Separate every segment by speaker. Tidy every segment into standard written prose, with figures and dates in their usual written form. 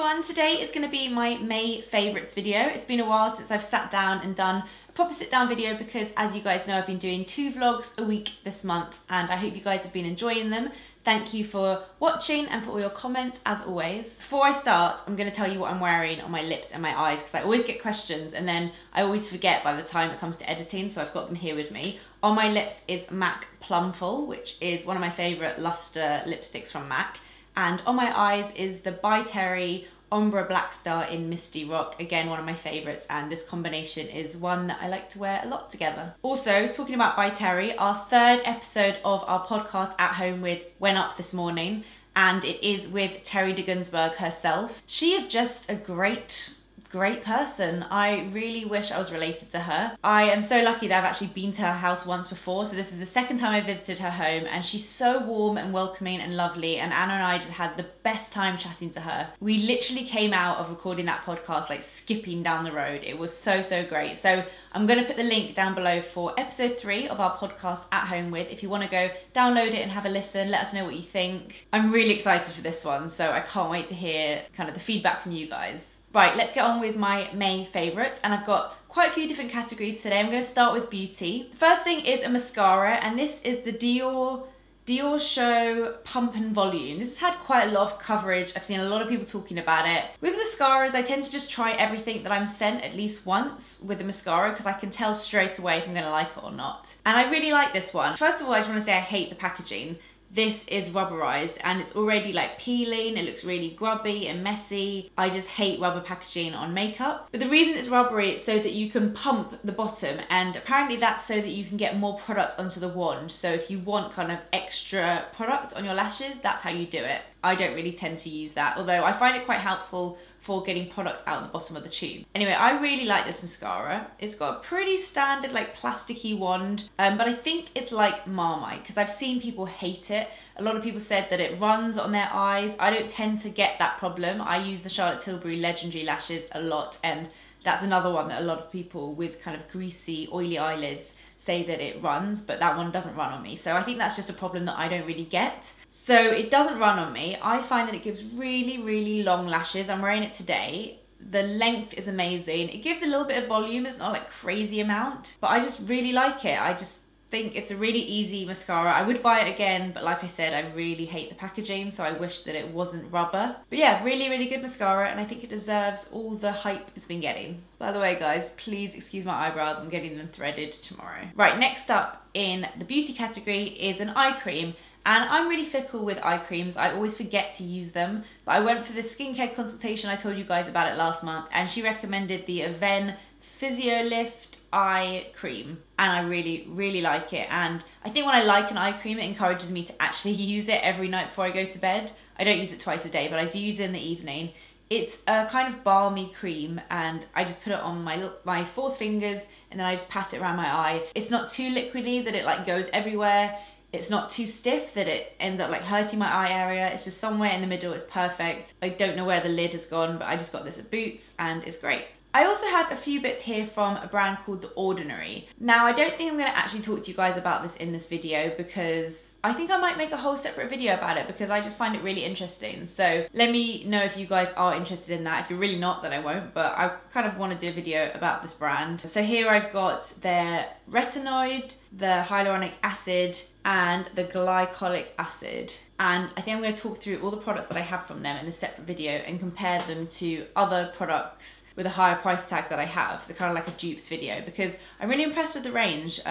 Speaker 1: everyone, today is going to be my May favourites video. It's been a while since I've sat down and done a proper sit down video because, as you guys know, I've been doing 2 vlogs a week this month and I hope you guys have been enjoying them. Thank you for watching and for all your comments as always. Before I start, I'm going to tell you what I'm wearing on my lips and my eyes because I always get questions and then I always forget by the time it comes to editing, so I've got them here with me. On my lips is MAC Plumful, which is one of my favourite luster lipsticks from MAC. And on my eyes is the by Terry Ombre Black Star in Misty Rock, again one of my favourites, and this combination is one that I like to wear a lot together. Also, talking about by Terry, our 3rd episode of our podcast At Home With went up this morning, and it is with Terry de Gunzburg herself. She is just a great person. I really wish I was related to her. I am so lucky that I've actually been to her house once before, so this is the 2nd time I visited her home, and she's so warm and welcoming and lovely, and Anna and I just had the best time chatting to her. We literally came out of recording that podcast like skipping down the road. It was so great. So I'm going to put the link down below for episode 3 of our podcast At Home With. If you want to go download it and have a listen, let us know what you think. I'm really excited for this one, so I can't wait to hear kind of the feedback from you guys. Right, let's get on with my May favourites, and I've got quite a few different categories today. I'm going to start with beauty. The first thing is a mascara, and this is the Dior Show Pump and Volume. This has had quite a lot of coverage. I've seen a lot of people talking about it. With mascaras, I tend to just try everything that I'm sent at least once with a mascara because I can tell straight away if I'm going to like it or not. And I really like this one. First of all, I just want to say I hate the packaging. This is rubberized and it's already like peeling. It looks really grubby and messy. I just hate rubber packaging on makeup. But the reason it's rubbery is so that you can pump the bottom, and apparently that's so that you can get more product onto the wand. So if you want kind of extra product on your lashes, that's how you do it. I don't really tend to use that, although I find it quite helpful for getting product out the bottom of the tube. Anyway, I really like this mascara. It's got a pretty standard like plasticky wand, but I think it's like Marmite because I've seen people hate it. A lot of people said that it runs on their eyes. I don't tend to get that problem. I use the Charlotte Tilbury Legendary lashes a lot, and that's another one that a lot of people with kind of greasy, oily eyelids say that it runs, but that one doesn't run on me. So I think that's just a problem that I don't really get. So it doesn't run on me. I find that it gives really long lashes. I'm wearing it today. The length is amazing. It gives a little bit of volume. It's not like crazy amount, but I just really like it. I just think it's a really easy mascara. I would buy it again, but like I said, I really hate the packaging, so I wish that it wasn't rubber. But yeah, really good mascara, and I think it deserves all the hype it's been getting. By the way, guys, please excuse my eyebrows. I'm getting them threaded tomorrow. Right, next up in the beauty category is an eye cream. And I'm really fickle with eye creams. I always forget to use them. But I went for the skincare consultation. I told you guys about it last month, and she recommended the Aven Physiolift eye cream, and I really like it. And I think when I like an eye cream, it encourages me to actually use it every night before I go to bed. I don't use it twice a day, but I do use it in the evening. It's a kind of balmy cream, and I just put it on my 4 fingers, and then I just pat it around my eye. It's not too liquidy that it like goes everywhere. It's not too stiff that it ends up like hurting my eye area. It's just somewhere in the middle. It's perfect. I don't know where the lid has gone, but I just got this at Boots and it's great. I also have a few bits here from a brand called The Ordinary. Now, I don't think I'm going to actually talk to you guys about this in this video because I think I might make a whole separate video about it because I just find it really interesting. So let me know if you guys are interested in that. If you're really not, then I won't, but I kind of want to do a video about this brand. So here I've got their retinoid, the hyaluronic acid, and the glycolic acid. And I think I'm going to talk through all the products that I have from them in a separate video and compare them to other products with a higher price tag that I have. So kind of like a dupes video, because I'm really impressed with the range.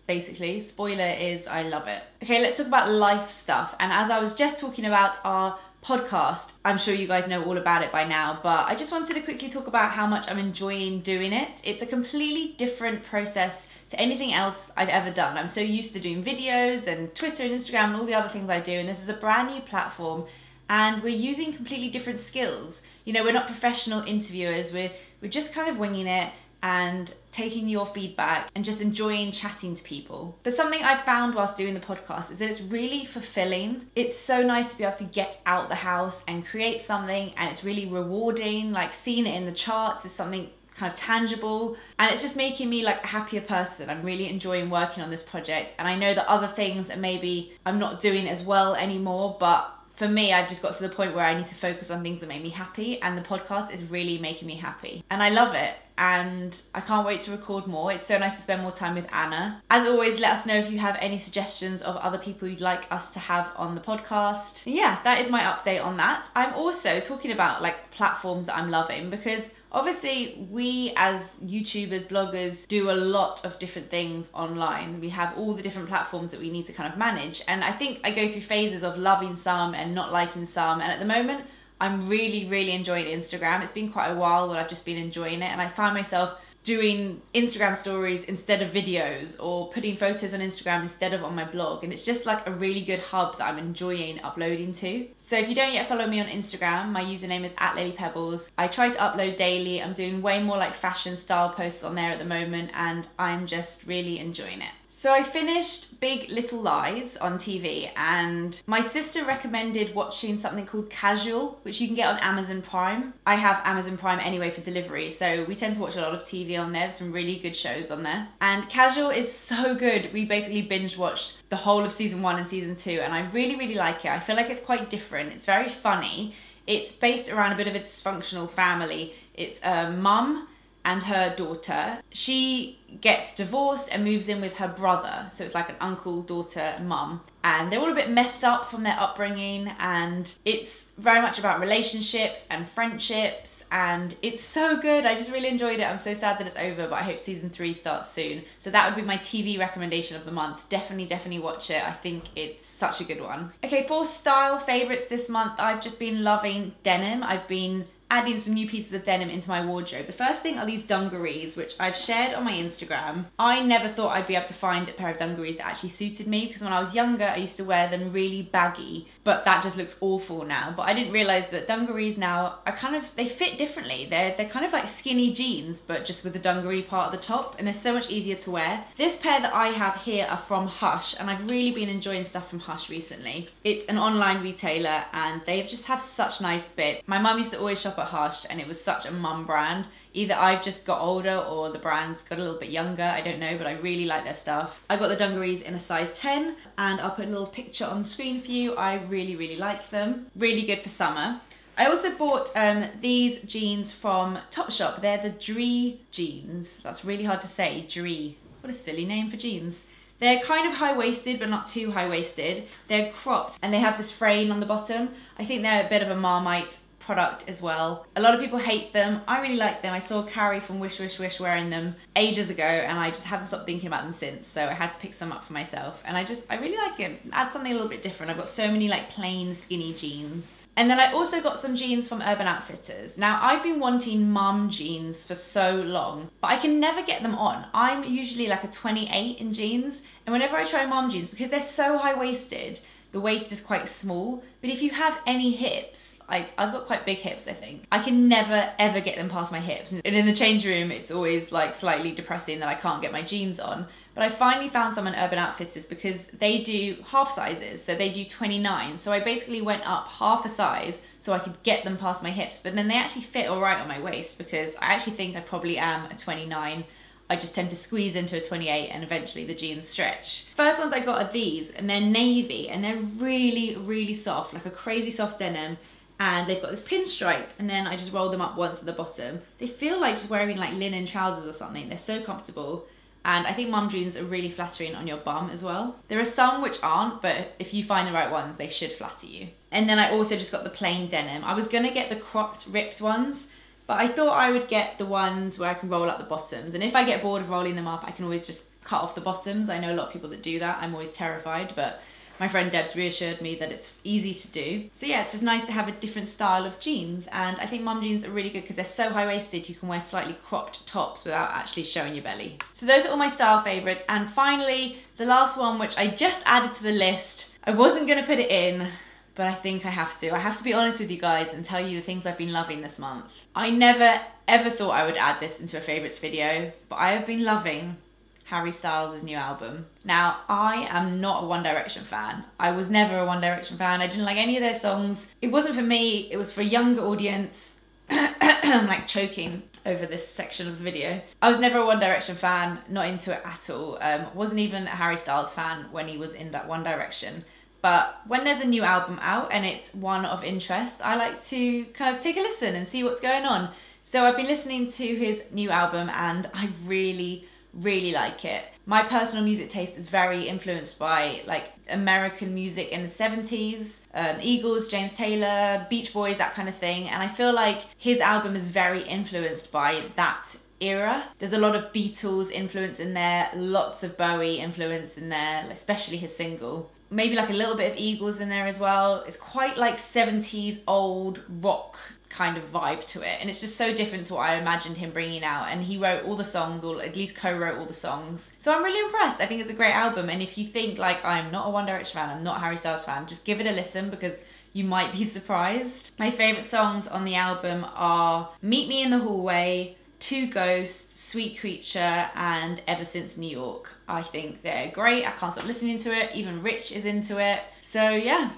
Speaker 1: Basically, spoiler is I love it. Okay, let's talk about life stuff. And as I was just talking about our podcast, I'm sure you guys know all about it by now, but I just wanted to quickly talk about how much I'm enjoying doing it. It's a completely different process to anything else I've ever done. I'm so used to doing videos and Twitter and Instagram and all the other things I do, and this is a brand new platform and we're using completely different skills. You know, we're not professional interviewers, we're just kind of winging it and taking your feedback and just enjoying chatting to people. But something I've found whilst doing the podcast is that it's really fulfilling. It's so nice to be able to get out the house and create something, and it's really rewarding. Like seeing it in the charts is something kind of tangible, and it's just making me like a happier person. I'm really enjoying working on this project, and I know that other things that maybe I'm not doing as well anymore, but for me, I've just got to the point where I need to focus on things that make me happy, and the podcast is really making me happy. And I love it, and I can't wait to record more. It's so nice to spend more time with Anna. As always, let us know if you have any suggestions of other people you'd like us to have on the podcast. And yeah, that is my update on that. I'm also talking about like platforms that I'm loving, because obviously we as YouTubers, bloggers, do a lot of different things online. We have all the different platforms that we need to kind of manage. And I think I go through phases of loving some and not liking some. And at the moment, I'm really enjoying Instagram. It's been quite a while that I've just been enjoying it. And I find myself doing Instagram stories instead of videos, or putting photos on Instagram instead of on my blog. And it's just like a really good hub that I'm enjoying uploading to. So if you don't yet follow me on Instagram, my username is @LilyPebbles. I try to upload daily. I'm doing way more like fashion style posts on there at the moment, and I'm just really enjoying it. So I finished Big Little Lies on TV, and my sister recommended watching something called Casual, which you can get on Amazon Prime. I have Amazon Prime anyway for delivery, so we tend to watch a lot of TV on there. There's some really good shows on there. And Casual is so good. We basically binge watched the whole of season 1 and season 2, and I really like it. I feel like it's quite different. It's very funny. It's based around a bit of a dysfunctional family. It's a mum and her daughter. She gets divorced and moves in with her brother. So it's like an uncle, daughter, mum. And they're all a bit messed up from their upbringing, and it's very much about relationships and friendships, and it's so good. I just really enjoyed it. I'm so sad that it's over, but I hope season 3 starts soon. So that would be my TV recommendation of the month. Definitely watch it. I think it's such a good one. Okay, for style favorites this month, I've just been loving denim. I've been adding some new pieces of denim into my wardrobe. The first thing are these dungarees, which I've shared on my Instagram. I never thought I'd be able to find a pair of dungarees that actually suited me, because when I was younger, I used to wear them really baggy, but that just looks awful now. But I didn't realize that dungarees now are kind of, they fit differently. They're kind of like skinny jeans, but just with the dungaree part at the top, and they're so much easier to wear. This pair that I have here are from Hush, and I've really been enjoying stuff from Hush recently. It's an online retailer, and they just have such nice bits. My mum used to always shop at Hush, and it was such a mum brand. Either I've just got older or the brand's got a little bit younger, I don't know, but I really like their stuff. I got the dungarees in a size 10, and I'll put a little picture on the screen for you. I really like them. Really good for summer. I also bought these jeans from Topshop. They're the Dree jeans. That's really hard to say, Dree. What a silly name for jeans. They're kind of high-waisted, but not too high-waisted. They're cropped, and they have this fraying on the bottom. I think they're a bit of a Marmite product as well. A lot of people hate them. I really like them. I saw Carrie from Wish Wish Wish wearing them ages ago, and I just haven't stopped thinking about them since, so I had to pick some up for myself. And I really like it. Add something a little bit different. I've got so many like plain skinny jeans. And then I also got some jeans from Urban Outfitters. Now, I've been wanting mum jeans for so long, but I can never get them on. I'm usually like a 28 in jeans, and whenever I try mum jeans, because they're so high-waisted, the waist is quite small, but if you have any hips, like I've got quite big hips, I think, I can never ever get them past my hips. And in the change room, it's always like slightly depressing that I can't get my jeans on. But I finally found some on Urban Outfitters, because they do half sizes, so they do 29. So I basically went up half a size so I could get them past my hips, but then they actually fit all right on my waist, because I actually think I probably am a 29. I just tend to squeeze into a 28, and eventually the jeans stretch. First ones I got are these, and they're navy, and they're really soft, like a crazy soft denim, and they've got this pinstripe, and then I just roll them up once at the bottom. They feel like just wearing like linen trousers or something. They're so comfortable, and I think mum jeans are really flattering on your bum as well. There are some which aren't, but if you find the right ones, they should flatter you. And then I also just got the plain denim. I was gonna get the cropped, ripped ones, but I thought I would get the ones where I can roll up the bottoms. And if I get bored of rolling them up, I can always just cut off the bottoms. I know a lot of people that do that. I'm always terrified, but my friend Deb's reassured me that it's easy to do. So yeah, it's just nice to have a different style of jeans. And I think mum jeans are really good because they're so high-waisted, you can wear slightly cropped tops without actually showing your belly. So those are all my style favorites. And finally, the last one, which I just added to the list. I wasn't gonna put it in, but I think I have to. I have to be honest with you guys and tell you the things I've been loving this month. I never ever thought I would add this into a favorites video, but I have been loving Harry Styles' new album. Now, I am not a One Direction fan. I was never a One Direction fan. I didn't like any of their songs. It wasn't for me, it was for a younger audience. I'm like choking over this section of the video. I was never a One Direction fan, not into it at all. Wasn't even a Harry Styles fan when he was in that One Direction. but when there's a new album out and it's one of interest, I like to kind of take a listen and see what's going on. So I've been listening to his new album and I really, really like it. My personal music taste is very influenced by like American music in the 70s, Eagles, James Taylor, Beach Boys, that kind of thing. And I feel like his album is very influenced by that era. There's a lot of Beatles influence in there, lots of Bowie influence in there, especially his single. Maybe like a little bit of Eagles in there as well. It's quite like 70s old rock kind of vibe to it, and it's just so different to what I imagined him bringing out. And he wrote all the songs, or at least co-wrote all the songs, so I'm really impressed. I think it's a great album, and if you think like I'm not a One Direction fan, I'm not a Harry Styles fan, just give it a listen because you might be surprised. My favourite songs on the album are Meet Me in the Hallway, Two Ghosts, Sweet Creature, and Ever Since New York. I think they're great. I can't stop listening to it. Even Rich is into it. So yeah,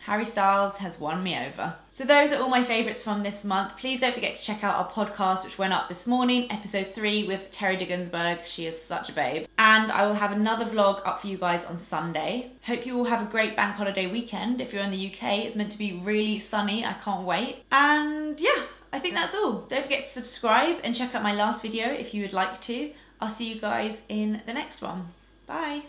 Speaker 1: Harry Styles has won me over. So those are all my favourites from this month. Please don't forget to check out our podcast, which went up this morning, episode 3 with Terry de Gunzburg. She is such a babe. And I will have another vlog up for you guys on Sunday. Hope you all have a great bank holiday weekend. If you're in the UK, it's meant to be really sunny. I can't wait. And yeah, I think that's all. Don't forget to subscribe and check out my last video if you would like to. I'll see you guys in the next one. Bye.